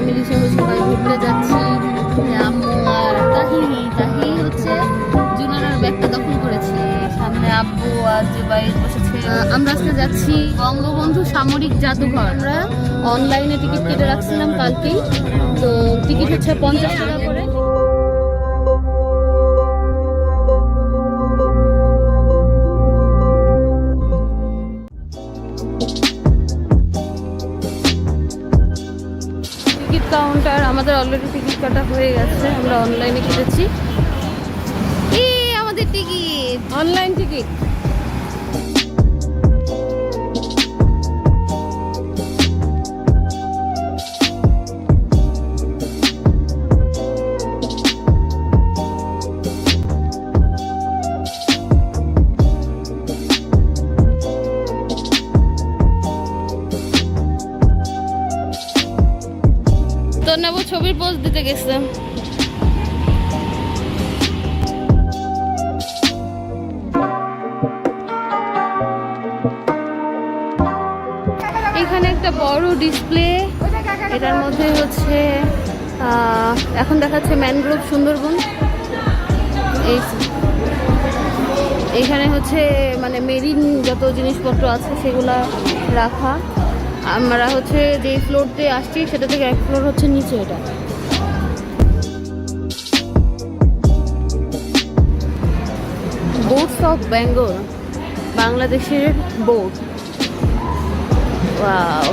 Family সহ সবাই ঘুরতে যাচ্ছি। আম্মু আর তাহি হচ্ছে জুনারার ব্যাগটা দখল করেছে। সামনে আব্বু আর জুবাই বসেছে। আমরা আজকে যাচ্ছি বঙ্গবন্ধু সামরিক জাদুঘর। আমরা অনলাইনে টিকিট কেটে রাখছিলাম কালকেই, তো টিকিট হচ্ছে 50 টাকা করে। টিকিট কাউন্টার আমাদের অলরেডি টিকিট কাটা হয়ে গেছে, আমরা অনলাইনে কেটেছি। আমাদের টিকিট অনলাইন টিকিট। তো নেব ছবির পোজ দিতে গেছে। এখানে একটা বড় ডিসপ্লে, এটার মধ্যে হচ্ছে এখন দেখাচ্ছে ম্যানগ্রোভ সুন্দরবন। এইখানে হচ্ছে মানে মেরিন যত জিনিসপত্র আছে সেগুলা রাখা। আমরা হচ্ছে যে ফ্লোরতে আসছি সেটা থেকে এক ফ্লোর হচ্ছে নিচে। এটা বোটস অফ বেঙ্গল, বাংলাদেশের বোট। ওয়াও,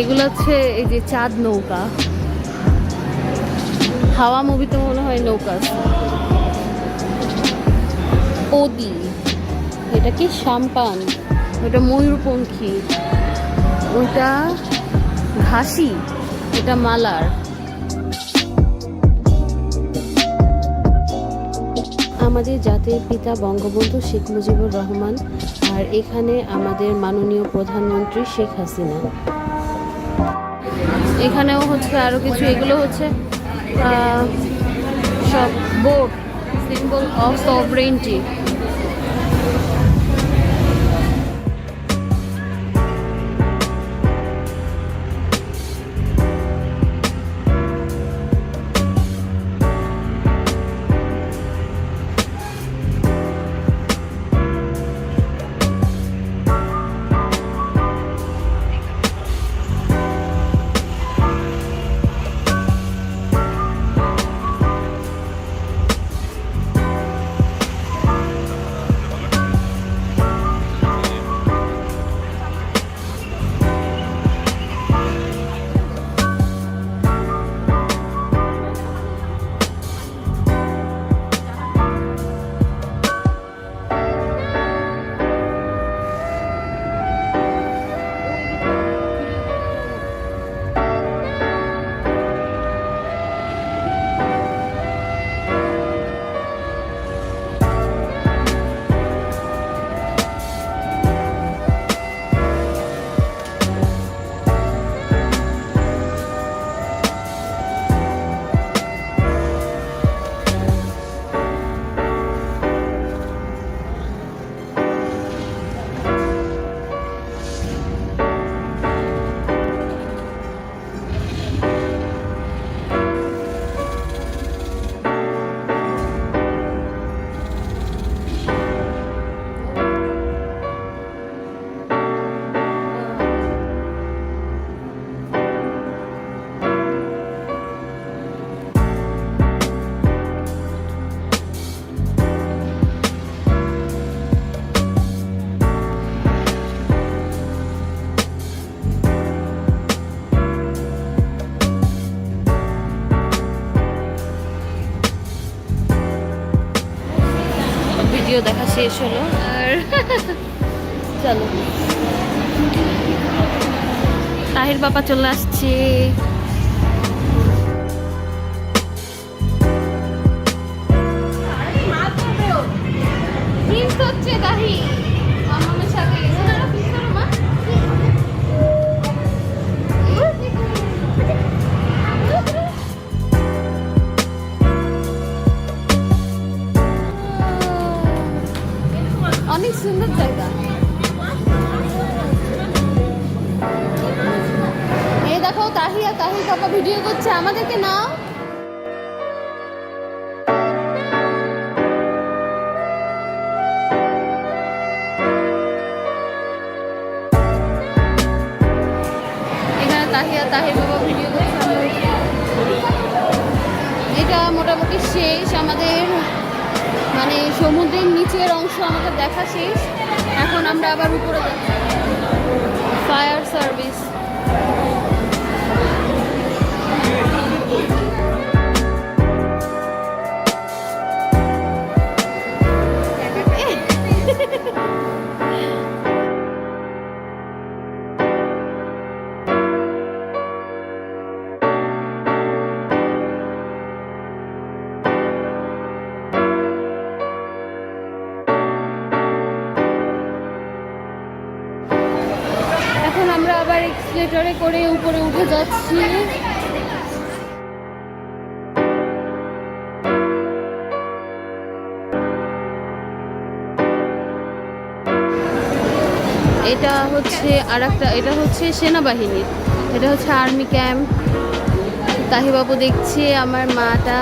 এগুলো হচ্ছে এই যে চাঁদ নৌকা। হাওয়া মুভিতে মনে হয় নৌকা। ওদি, এটা কি সাম্পান, ওটা ময়ূরপঙ্খী, ওটা ঘাসি, এটা মালার। আমাদের জাতির পিতা বঙ্গবন্ধু শেখ মুজিবুর রহমান, আর এখানে আমাদের মাননীয় প্রধানমন্ত্রী শেখ হাসিনা। এখানেও হচ্ছে আরো কিছু, এগুলো হচ্ছে সব boat, symbol of sovereignty. Video দেখা শেষ হলো, আর চলো তাহির বাবা চলে আসছে। হচ্ছে তাহি মামার সাথে অনেক সুন্দর জায়গা। দেখো তাহিয়া তাহির বাবা ভিডিও করছে, আমাদেরকে নাও। এখানে তাহিয়া তাহির বাবা ভিডিও করছে। এটা মোটামুটি শেষ আমাদের, মানে সমুদ্রের নিচের অংশ আমাদের দেখা শেষ। এখন আমরা আবার উপরে যাচ্ছি। Fire service. এখন আমরা আবার এক্সিলেটরে করে উপরে উঠে যাচ্ছি। এটা হচ্ছে আরেকটা, এটা হচ্ছে সেনাবাহিনীর, এটা হচ্ছে আর্মি ক্যাম্প। তাহিবাবু দেখছে আমার মাটা।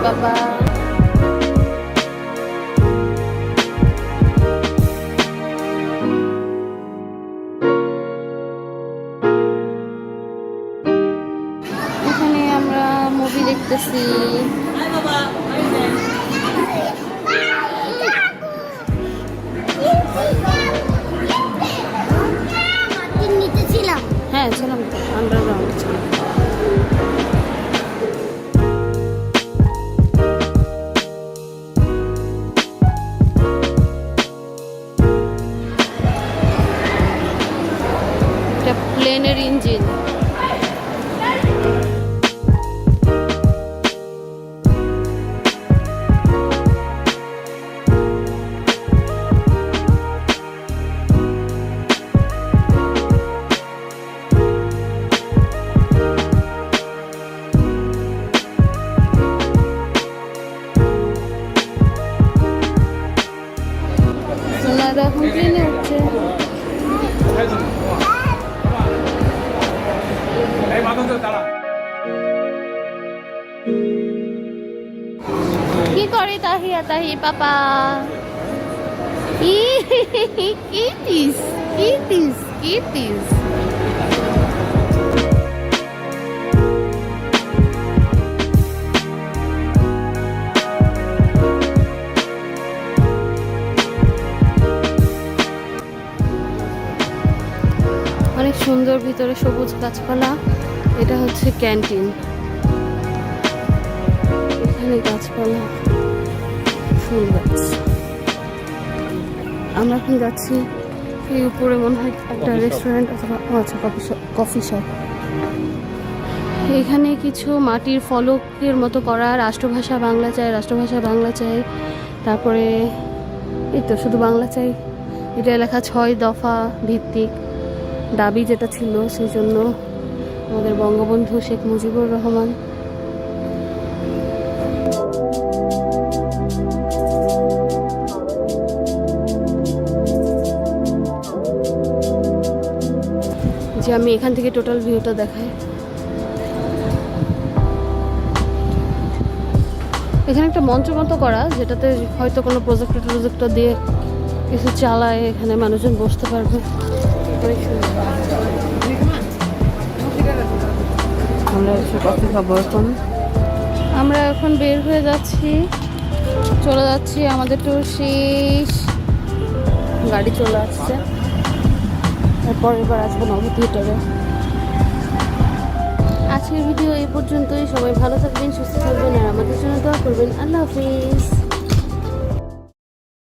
বাবা এখানে আমরা মুভি দেখতেছি। হ্যাঁ ছিলাম তো, আন্ডারগ্রাউন্ড ছিলাম। প্লেনের ইঞ্জিন। এখন প্লেনে উঠছে। কি করে তাহিয়া তাহি পাপা? কিটিস কিটিস কিটিস। অনেক সুন্দর, ভিতরে সবুজ গাছপালা। এটা হচ্ছে ক্যান্টিন। এখানে গাছপালা, ফুল গাছ। আমরা এখন যাচ্ছি এই উপরে, মনে হয় একটা রেস্টুরেন্ট অথবা আচ্ছা কফি শপ। এখানে কিছু মাটির ফলকের মতো করা, রাষ্ট্রভাষা বাংলা চাই, রাষ্ট্রভাষা বাংলা চাই। তারপরে এই তো শুধু বাংলা চাই। এটা লেখা 6 দফা ভিত্তিক দাবি যেটা ছিল, সেই জন্য আমাদের বঙ্গবন্ধু শেখ মুজিবুর রহমান। যে আমি এখান থেকে টোটাল ভিউটা দেখাই। এখানে একটা মঞ্চ মতো করা, যেটাতে হয়তো কোনো প্রজেক্টর দিয়ে কিছু চালায়, এখানে মানুষজন বসতে পারবে। আমরা কফি খাবো এখন। আমরা এখন বের হয়ে যাচ্ছি, চলে যাচ্ছি, আমাদের ট্যুর শেষ। গাড়ি চলে আসছে, পরের বার আসবো নব থিয়েটারে। আজকের ভিডিও এই পর্যন্তই। সবাই ভালো থাকবেন, সুস্থ থাকবেন আর আমাদের জন্য দোয়া করবেন। আল্লাহ হাফিজ।